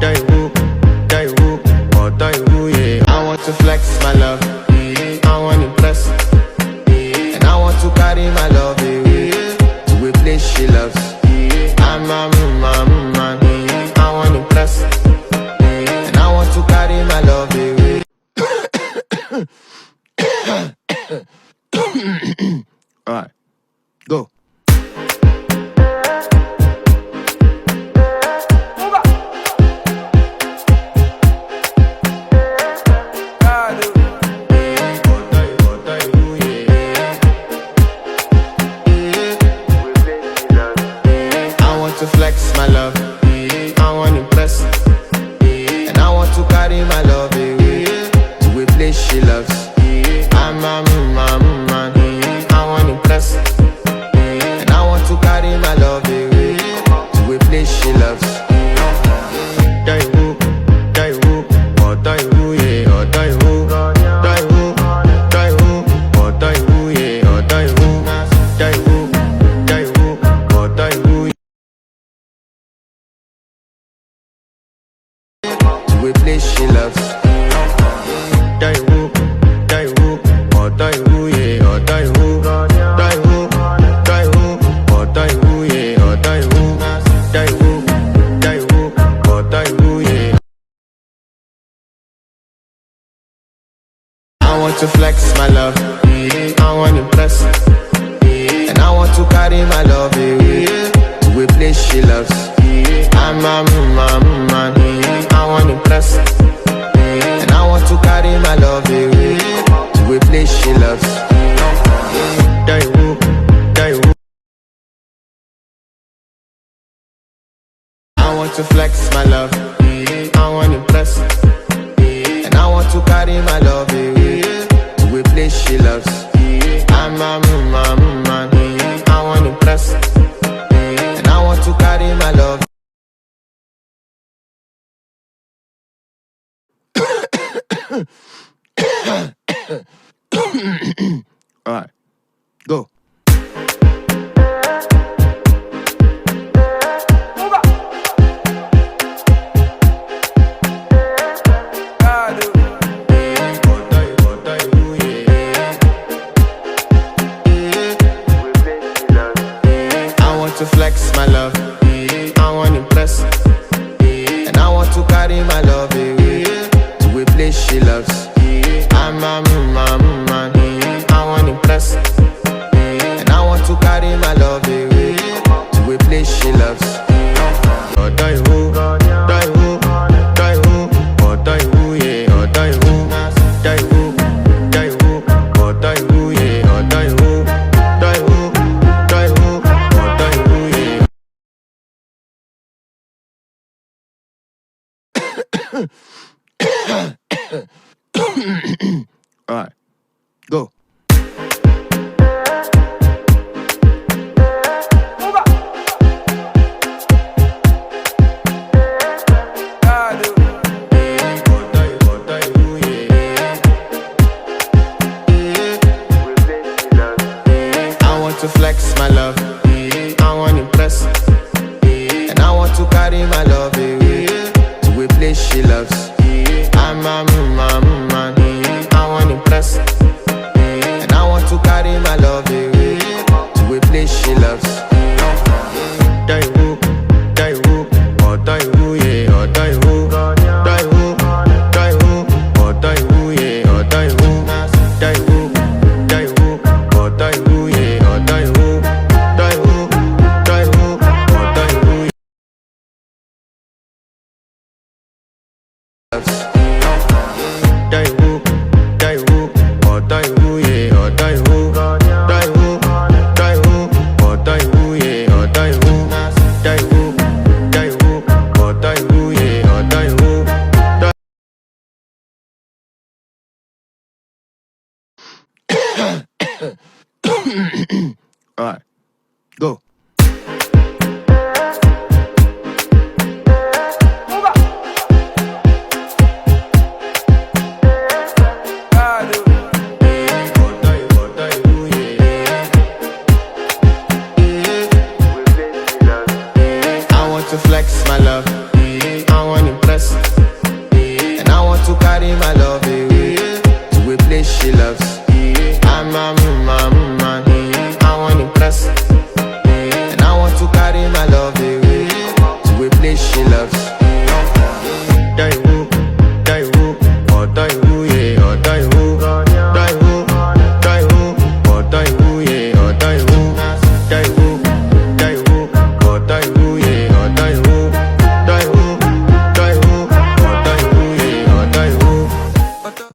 yeah. I want to flex my love, I want to impress, and I want to carry my love away to a place she loves. I'm a man, I want to impress, and I want to carry my love away. Alright, go. To flex my love, I want to impress, and I want to carry my love away to a place she loves. I'm a man, I want to impress, and I want to carry my love away to a place she loves. To a place she loves. I want to flex my love, I want to impress, and I want to carry my love away to a place she loves. I'm a man, I want to impress, and I want to carry my love away to a place she loves. I want to flex my love, I want to impress, and I want to carry my love away to a place she loves. I'm a man, I want to impress, and I want to carry my love. Alright, go. To flex my love, I want to impress, and I want to carry my love away to a place she loves. I'm a man, I want to impress, and I want to carry my love away to a place she loves. Alright, go. I want to flex my love, I want to impress, and I want to carry my love away to a place she loves. I'm a man, I want to impress, and I want to carry my love away to a place she loves. Alright, go.